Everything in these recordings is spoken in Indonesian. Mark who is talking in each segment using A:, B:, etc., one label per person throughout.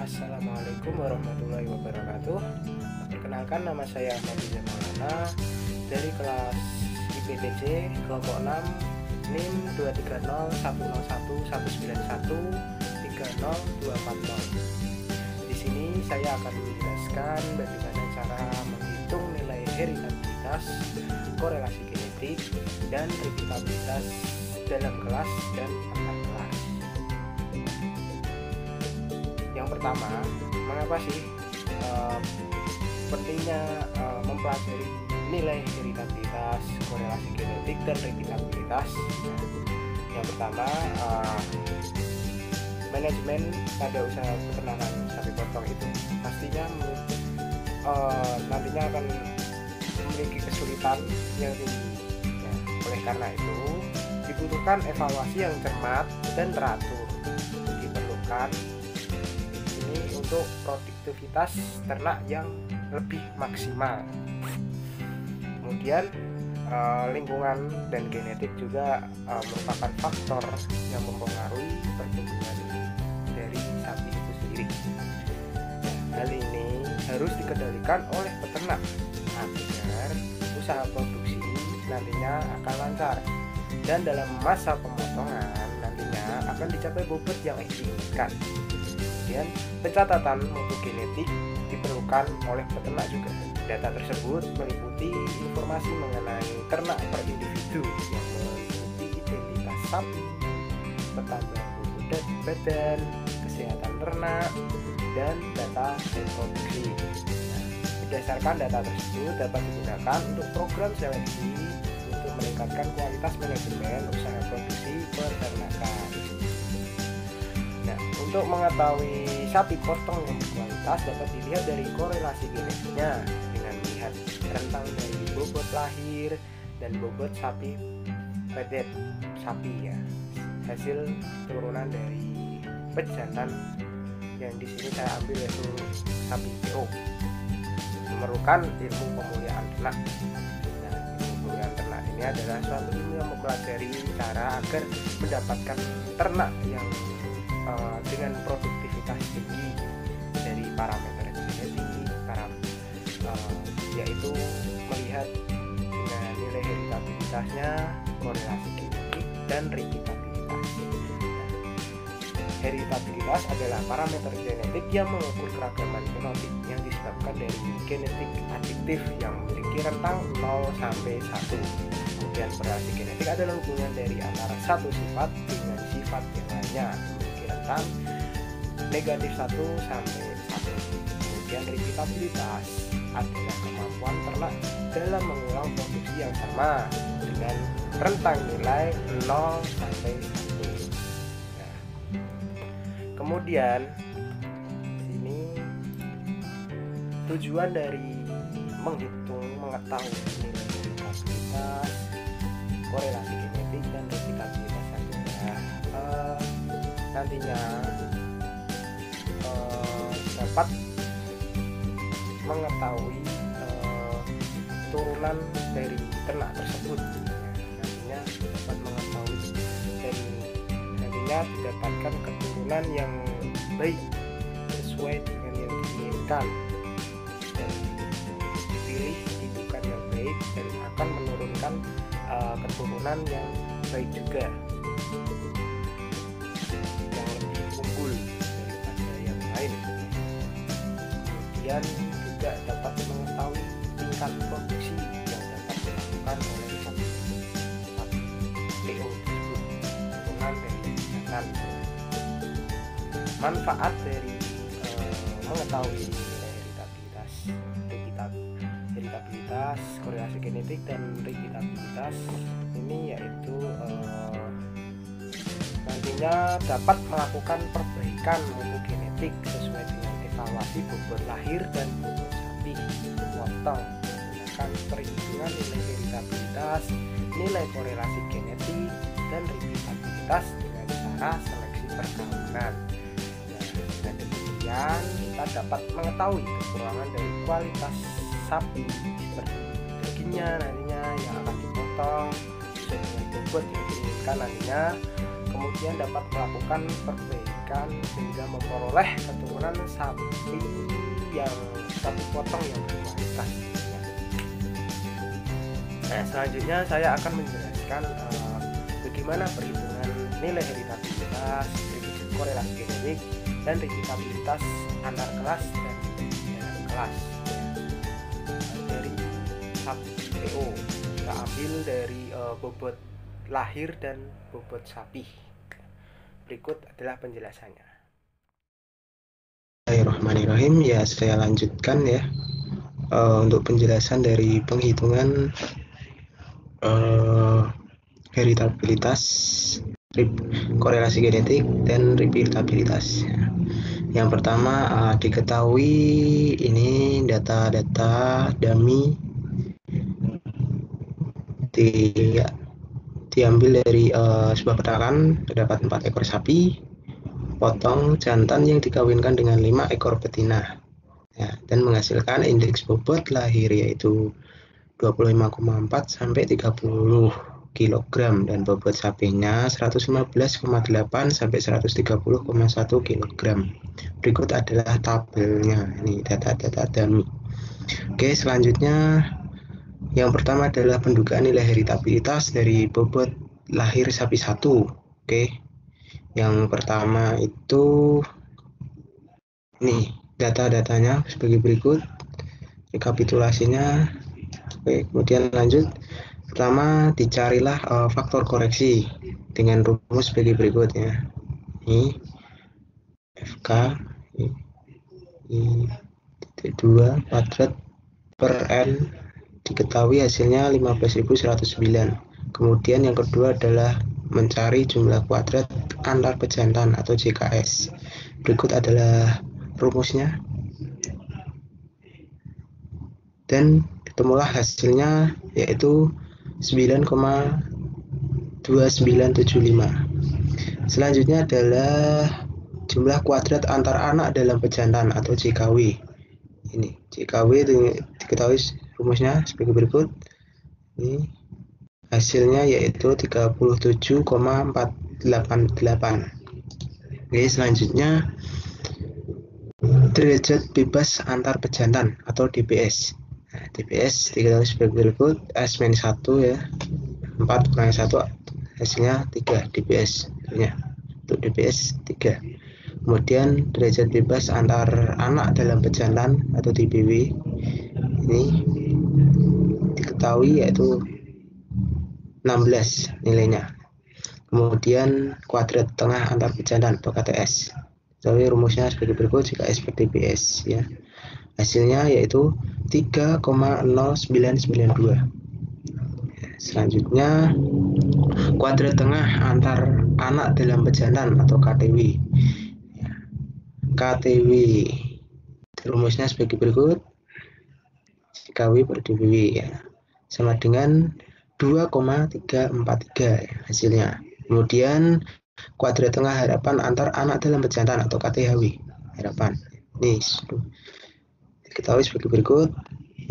A: Assalamualaikum warahmatullahi wabarakatuh. Perkenalkan, nama saya Ahmad Maulana dari kelas IPTJ kelompok 6 NIM 230119130240240. Di sini saya akan menjelaskan bagaimana cara menghitung nilai heritabilitas, korelasi genetik, dan replikabilitas dalam kelas dan antar kelas. Yang pertama, mengapa sih pentingnya mempelajari nilai heritabilitas, korelasi genetik, dan replikabilitas? Yang pertama, manajemen pada usaha peternakan sapi potong itu pastinya nantinya akan memiliki kesulitan yang tinggi. Oleh karena itu, dibutuhkan evaluasi yang cermat dan teratur. Diperlukan untuk produktivitas ternak yang lebih maksimal. Kemudian lingkungan dan genetik juga merupakan faktor yang mempengaruhi pertumbuhan dari sapi itu sendiri. Hal ini harus dikendalikan oleh peternak agar usaha produksi nantinya akan lancar, dan dalam masa pemotongan nantinya akan dicapai bobot yang diinginkan. Kemudian pencatatan mutu genetik diperlukan oleh peternak juga. Data tersebut meliputi informasi mengenai ternak per individu yang meliputi identitas sapi, pertambahan bobot badan, kesehatan ternak, dan data reproduksi. Berdasarkan data tersebut dapat digunakan untuk program seleksi untuk meningkatkan kualitas manajemen usaha produksi peternakan. Untuk mengetahui sapi potong yang berkualitas dapat dilihat dari korelasi genetiknya dengan melihat rentang dari bobot lahir dan bobot sapi pedet sapi, ya, hasil turunan dari pejantan yang di sini saya ambil yaitu sapi PO. Memerlukan ilmu pemulihan ternak. Ilmu pemulihan ternak ini adalah suatu ilmu yang mempelajari cara agar mendapatkan ternak yang dengan produktivitas tinggi dari parameter genetik, yaitu melihat dengan nilai heritabilitasnya, korelasi genetik, dan replikabilitas. Heritabilitas adalah parameter genetik yang mengukur keragaman fenotip yang disebabkan dari genetik adiktif yang memiliki rentang 0 sampai 1. Kemudian korelasi genetik adalah hubungan dari antara satu sifat dengan sifat yang lainnya, rentang negatif 1 sampai 1. Kemudian replikabilitas adalah kemampuan ternak dalam mengulang produksi yang sama dengan rentang nilai 0 sampai 1. Kemudian sini tujuan dari mengetahui nilai heritabilitas, korelasi genetik, dan replikabilitas adalah nantinya dapat mengetahui turunan dari ternak tersebut. Nantinya dapat mengetahui dan nantinya didapatkan keturunan yang baik sesuai dengan yang diinginkan, dan dipilih indukan yang baik dan akan menurunkan keturunan yang baik juga, dan juga dapat mengetahui tingkat produksi yang dapat dilakukan oleh sapi PO tersebut, turunan dari jantan. Manfaat dari mengetahui nilai heritabilitas, korelasi genetik, dan replikabilitas ini yaitu nantinya dapat melakukan perbaikan mutu genetik sesuai dengan evaluasi bobot lahir dan bobot sapi potong menggunakan perhitungan nilai heritabilitas, nilai korelasi genetik, dan replikabilitas dengan cara seleksi perkawinan. Dengan demikian kita dapat mengetahui kekurangan dari kualitas sapi seperti dagingnya nantinya yang akan dipotong sesuai dengan bobot yang diinginkan nantinya. kemudian dapat melakukan perbaikan sehingga memperoleh keturunan sapi yang satu potong yang berkualitas. Nah, selanjutnya saya akan menjelaskan bagaimana perhitungan nilai heritabilitas, defisit korelasi genetik, dan repeatabilitas antar kelas dan dalam kelas. Dari sapi PO kita ambil dari bobot lahir dan bobot sapi. Berikut adalah penjelasannya.
B: Bismillahirrahmanirrahim. Ya, saya lanjutkan ya untuk penjelasan dari penghitungan heritabilitas, korelasi genetik, dan repeatabilitas. Yang pertama diketahui ini data-data dummy diambil dari sebuah peternakan. Terdapat 4 ekor sapi potong jantan yang dikawinkan dengan 5 ekor betina ya, dan menghasilkan indeks bobot lahir yaitu 25,4 sampai 30 kg dan bobot sapinya 115,8 sampai 130,1 kg. Berikut adalah tabelnya. Ini data-data dummy. Oke, selanjutnya yang pertama adalah pendugaan nilai heritabilitas dari bobot lahir sapi 1. Oke. Yang pertama itu nih data-datanya sebagai berikut. Rekapitulasinya. Oke, kemudian lanjut. Pertama, dicarilah faktor koreksi dengan rumus sebagai berikut ya. Ini FK I2 kuadrat per N diketahui hasilnya 15.109. Kemudian yang kedua adalah mencari jumlah kuadrat antar pejantan atau JKS. Berikut adalah rumusnya. Dan ketemulah hasilnya yaitu 9,2975. Selanjutnya adalah jumlah kuadrat antar anak dalam pejantan atau JKW. Ini JKW diketahui rumusnya sebagai berikut. Ini hasilnya yaitu 37,488. Oke, selanjutnya derajat bebas antar pejantan atau DBS. Nah, DBS diketahui sebagai berikut. S-1 ya, 4 kurang 1 hasilnya 3 DBS ya. Untuk DBS 3. Kemudian derajat bebas antar anak dalam pejantan atau DBW ini diketahui yaitu 16 nilainya. Kemudian kuadrat tengah antar pejantan atau KTS. Jadi rumusnya sebagai berikut JKS per DBS ya. Hasilnya yaitu 3,0992. Selanjutnya kuadrat tengah antar anak dalam pejantan atau KTW. KTW rumusnya sebagai berikut. JKW per DBW ya, sama dengan 2,343 ya, hasilnya. Kemudian kuadrat tengah harapan antar anak dalam pejantan atau KTHW harapan. Ini diketahui sebagai berikut.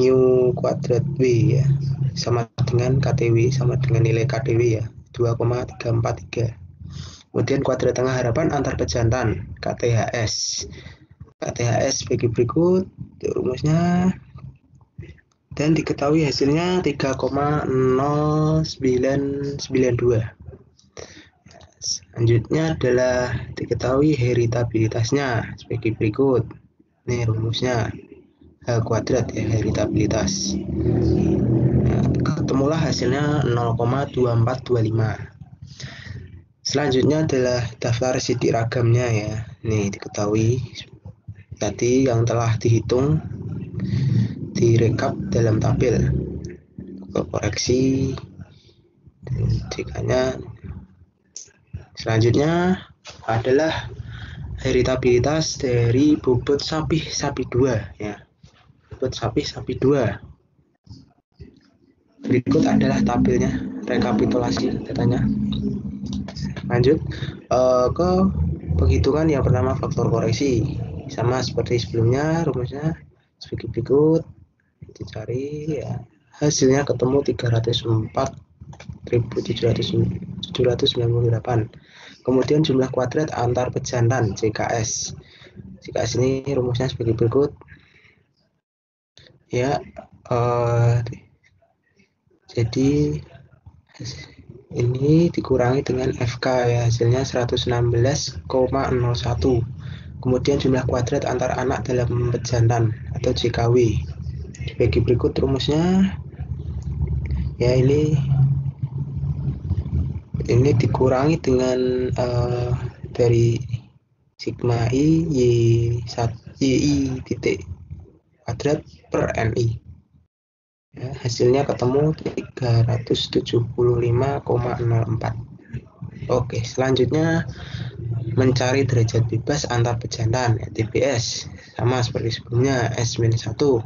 B: Mu kuadrat W ya, sama dengan KTW, sama dengan nilai KTW ya, 2,343. Kemudian kuadrat tengah harapan antar pejantan KTHS. KTHS sebagai berikut rumusnya, dan diketahui hasilnya 3,0992. Selanjutnya adalah diketahui heritabilitasnya sebagai berikut. Ini rumusnya H kuadrat ya, heritabilitas. Nah, ketemulah hasilnya 0,2425. Selanjutnya adalah daftar sidik ragamnya ya. Nih diketahui tadi yang telah dihitung direkap dalam tabel. Koreksi jikanya. Selanjutnya adalah heritabilitas dari bobot sapi 2 ya. Bobot sapi 2. Berikut adalah tabelnya, rekapitulasi datanya. Lanjut ke penghitungan yang pertama, faktor koreksi. Sama seperti sebelumnya, rumusnya sebagai berikut. Dicari ya, hasilnya ketemu 304.798. Kemudian jumlah kuadrat antar pejantan JKS. JKS ini rumusnya sebagai berikut. Ya, jadi ini dikurangi dengan FK ya, hasilnya 116,01. Kemudian jumlah kuadrat antar anak dalam pejantan atau JKW. Dibagi berikut rumusnya. Ya, ini dikurangi dengan dari sigma I Y titik kuadrat per NI. Ya, hasilnya ketemu 375,04. Oke, selanjutnya mencari derajat bebas antar pejantan, ya, TBS. Sama seperti sebelumnya, S-1. 1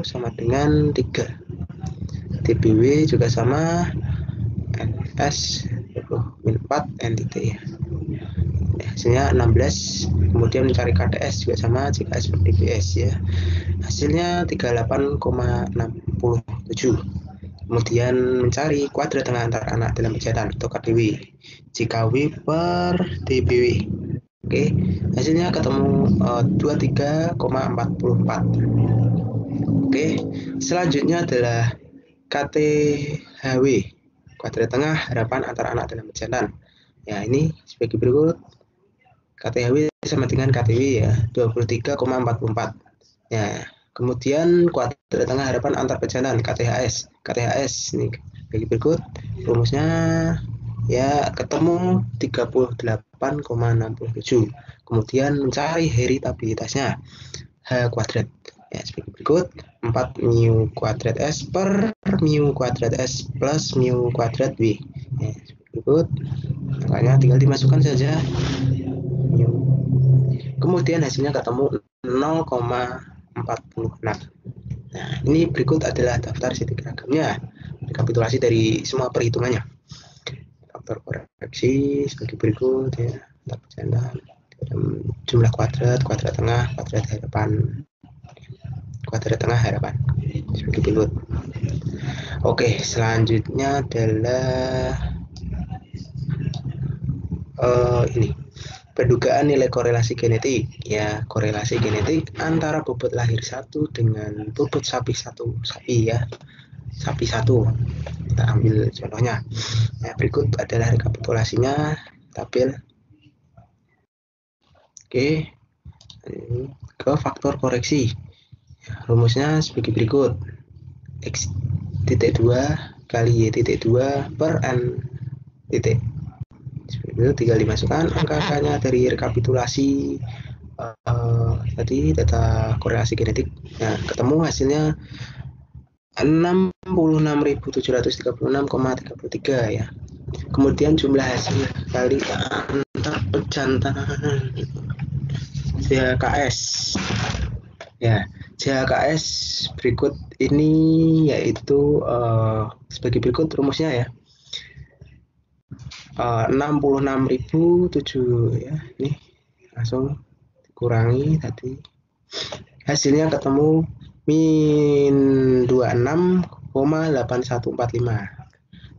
B: sama dengan 3. TBW juga sama, NS 4 NTT ya. Hasilnya 16. Kemudian mencari KDS juga sama jika seperti BS ya. Hasilnya 38,67. Kemudian mencari kuadrat tengah antar anak dalam pejantan atau KDW, JKW per DBW. Oke, hasilnya ketemu 23,44. Oke, selanjutnya adalah KTHW, kuadrat tengah harapan antar anak dalam pejantan. Ya, ini sebagai berikut. KTHW sama dengan KTW ya, 23,44. Ya, kemudian kuadrat tengah harapan antar pejantan KTHS. KTHS ini bagi berikut rumusnya ya, ketemu 38,67. Kemudian mencari heritabilitasnya H kuadrat. Ya, sebagai berikut, 4 mu kuadrat S per mu kuadrat S plus mu kuadrat W. Ya, sebagai berikut, angkanya tinggal dimasukkan saja. Kemudian hasilnya ketemu 0,46. Nah, ini berikut adalah daftar sitiragamnya. Rekapitulasi dari semua perhitungannya. Faktor koreksi sebagai berikut ya. Antar pejantan, jumlah kuadrat, kuadrat tengah, kuadrat harapan, kuadrat tengah harapan sebagai berikut. Oke, selanjutnya adalah ini pendugaan nilai korelasi genetik ya, korelasi genetik antara bobot lahir 1 dengan bobot sapi 1 ya, sapi 1. Kita ambil contohnya ya, berikut adalah rekapitulasinya tabel. Oke, ke faktor koreksi ya, rumusnya sebagai berikut. X.2 kali Y.2 per N titik. Itu tinggal dimasukkan angka-angkanya dari rekapitulasi tadi data korelasi genetik. Nah, ketemu hasilnya 66.736,33 ya. Kemudian jumlah hasil kali antar pejantan JHKS. Ya, JHKS berikut ini yaitu sebagai berikut rumusnya ya. 66.007 ya, ini langsung dikurangi tadi, hasilnya ketemu min 26,8145.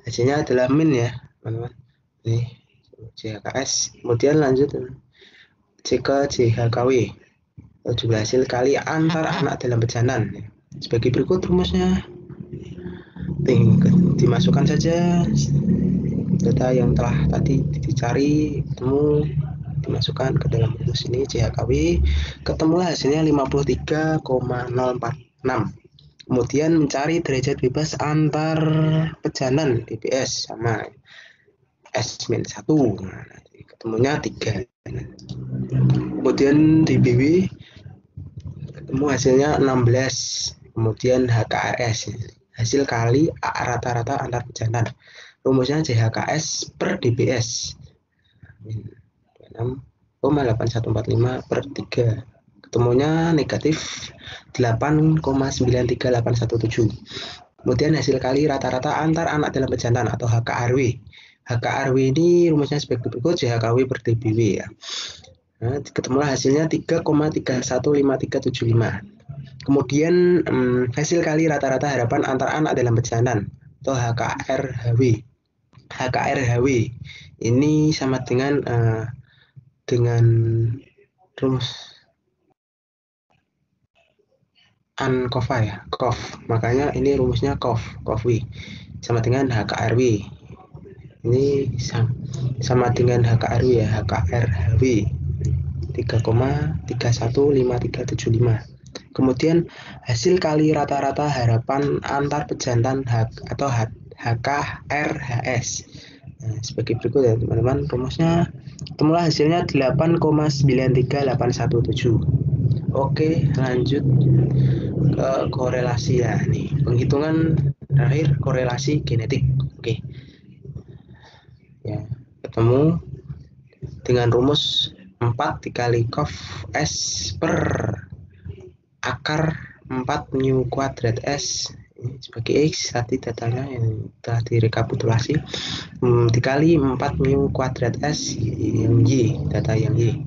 B: hasilnya adalah min ya teman-teman. Ini JHKS. Kemudian lanjut C ke JHKW, jumlah hasil kali antar anak dalam pejantan sebagai berikut rumusnya. Dimasukkan saja data yang telah tadi dicari, ketemu, dimasukkan ke dalam rumus ini JHKW, ketemulah hasilnya 53,046. Kemudian mencari derajat bebas antar pejantan DBS sama S-1, nah, ketemunya 3. Kemudian DBW ketemu hasilnya 16. Kemudian HKRS, hasil kali rata-rata antar pejantan, rumusnya JHKS per DBS 6,8145 per 3. Ketemunya negatif 8,93817. Kemudian hasil kali rata-rata antar anak dalam pejantan atau HKRW. HKRW ini rumusnya sebagai berikut, JHKW per DBW ya. Nah, ketemulah hasilnya 3,315375. Kemudian hasil kali rata-rata harapan antar anak dalam pejantan atau HKRHW. HKRHW ini sama dengan rumus ANCOVA ya, COV. Makanya ini rumusnya COV sama dengan HKRW. Ini sama dengan HKRW ya, HKRHW 3,315375. Kemudian hasil kali rata-rata harapan antar pejantan atau HKRHS. Nah, sebagai berikut ya teman-teman, rumusnya ketemulah hasilnya 8,93817. Oke, lanjut ke korelasi ya. Nih, penghitungan terakhir korelasi genetik. Oke. Ya, ketemu dengan rumus 4 dikali COV S per akar 4 mu kuadrat S sebagai X, tadi datanya yang telah direkapitulasi, dikali 4 mu kuadrat S yang Y, data yang Y.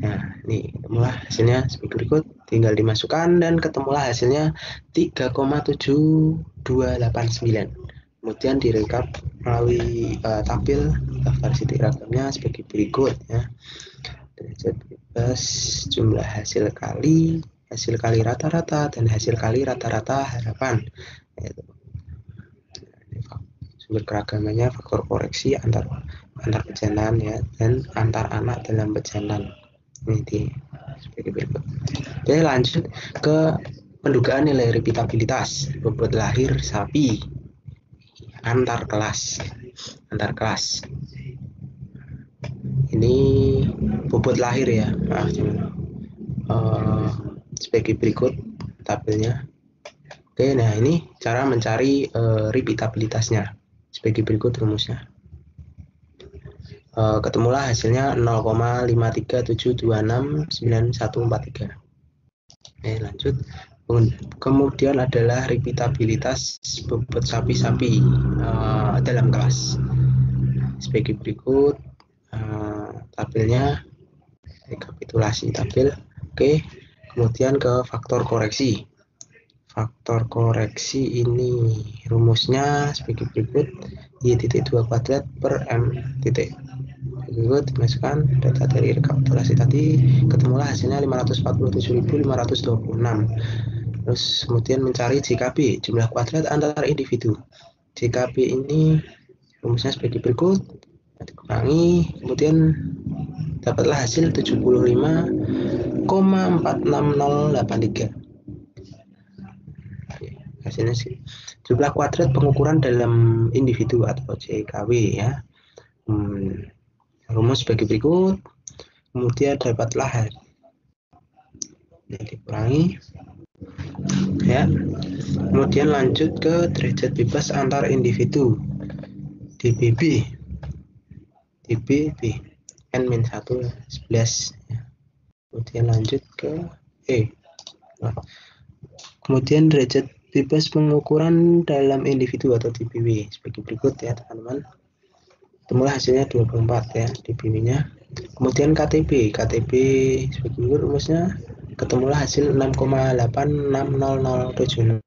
B: Nah, ini ketemulah hasilnya sebagai berikut, tinggal dimasukkan dan ketemulah hasilnya 3,7289. Kemudian direkap melalui tabel daftar titik ragamnya sebagai berikut ya. Derajat bebas, jumlah hasil kali rata-rata, dan hasil kali rata-rata harapan. Sumber keragamannya faktor koreksi antar pejantan ya, dan antar anak dalam pejantan. Ini sebagai berikut. Oke, lanjut ke pendugaan nilai repeatabilitas bobot lahir sapi antar kelas. Ini bobot lahir ya, sebagai berikut tabelnya. Oke, nah ini cara mencari repeatabilitasnya sebagai berikut rumusnya. Ketemulah hasilnya 0,537269143. Oke, lanjut. Kemudian adalah repeatabilitas bobot sapi-sapi dalam kelas sebagai berikut tabelnya, rekapitulasi tabel. Oke, kemudian ke faktor koreksi. Faktor koreksi ini rumusnya sebagai berikut, Y.2 kuadrat per M titik. Berikut dimasukkan data dari rekapitulasi tadi, ketemulah hasilnya 547.526. Terus kemudian mencari JKB, jumlah kuadrat antar individu. JKB ini rumusnya sebagai berikut, dikurangi, kemudian dapatlah hasil 75,46083. Hasilnya sih jumlah kuadrat pengukuran dalam individu atau JKW ya. Rumus sebagai berikut, kemudian dapatlah dikurangi ya. Kemudian lanjut ke derajat bebas antar individu, DBB N-1 11 ya. Kemudian lanjut ke kemudian derajat bebas pengukuran dalam individu atau DBW sebagai berikut ya teman-teman. Ketemulah hasilnya 24 ya DBW-nya. Kemudian KTB sebagai berikut rumusnya, ketemulah hasil 6,860076.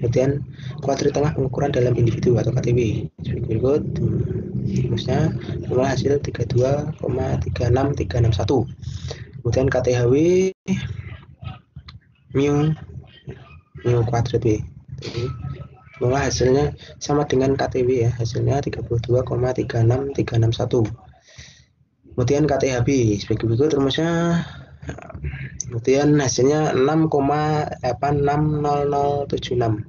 B: Kemudian kuadrat tengah pengukuran dalam individu atau KTB sebagai berikut rumusnya, ketemulah hasil 32,36361. Kemudian KTHW mu kuadrat B. Ketemulah hasilnya sama dengan KTB ya, hasilnya 32,36361. Kemudian KTHB sebagai berikut rumusnya, kemudian hasilnya 6,86076.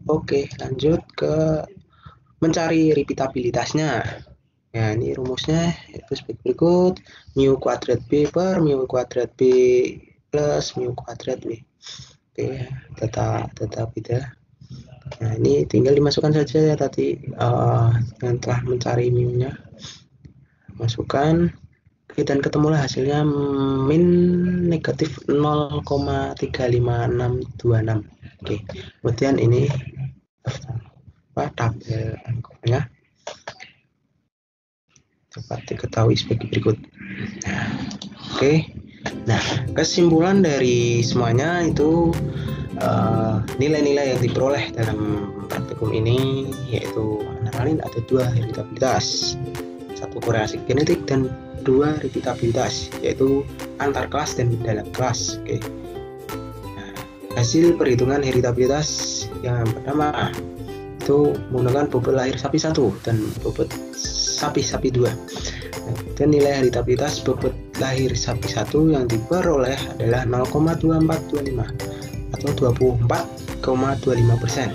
B: Oke, lanjut ke mencari repeatabilitasnya. Ya, ini rumusnya itu sebagai berikut, mu kuadrat B per mu kuadrat B plus mu kuadrat B. Oke, data beda. Nah, ini tinggal dimasukkan saja ya tadi yang telah mencari mu-nya. Masukkan, dan ketemulah hasilnya min negatif 0,35626. Oke, kemudian ini tabel angkanya dapat diketahui sebagai berikut. Oke, nah kesimpulan dari semuanya itu nilai-nilai yang diperoleh dalam praktikum ini yaitu generalin ada 2 heritabilitas, 1 korelasi genetik dan 2 repeatabilitas, yaitu antar kelas dan dalam kelas. Oke. Nah, hasil perhitungan heritabilitas yang pertama itu menggunakan bobot lahir sapi 1 dan bobot sapi 2. Dan nilai heritabilitas bobot lahir sapi 1 yang diperoleh adalah 0,2425 atau 24,25%.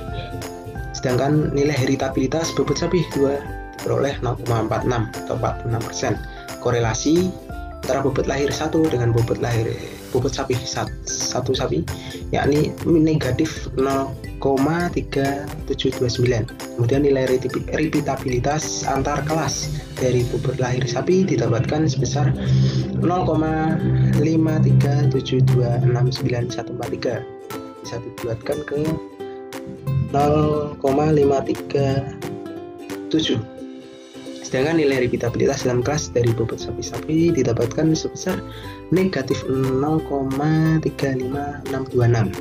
B: Sedangkan nilai heritabilitas bobot sapi 2 diperoleh 0,46 atau 46%. Korelasi antara bobot lahir 1 dengan bobot sapi 1 sapi yakni negatif 0,3729. Kemudian nilai repeatabilitas antar kelas dari bobot lahir sapi didapatkan sebesar 0,537269143, bisa dibuatkan ke 0,537. Sedangkan nilai repeatabilitas dalam kelas dari bobot sapi-sapi didapatkan sebesar negatif 0,35626.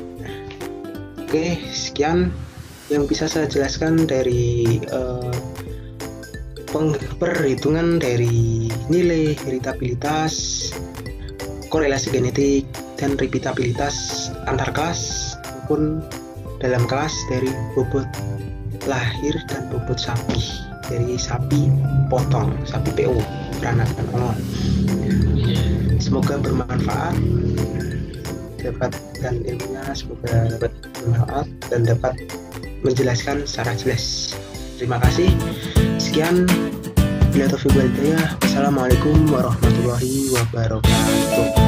B: Oke, sekian yang bisa saya jelaskan dari perhitungan dari nilai heritabilitas, korelasi genetik, dan repeatabilitas antar kelas maupun dalam kelas dari bobot lahir dan bobot sapi dari sapi potong, sapi PO, peranakan ongol. Semoga bermanfaat, dan ilmunya semoga dapat bermanfaat dan dapat menjelaskan secara jelas. Terima kasih. Sekian. Bila taufiq wal hidayah. Wassalamualaikum warahmatullahi wabarakatuh.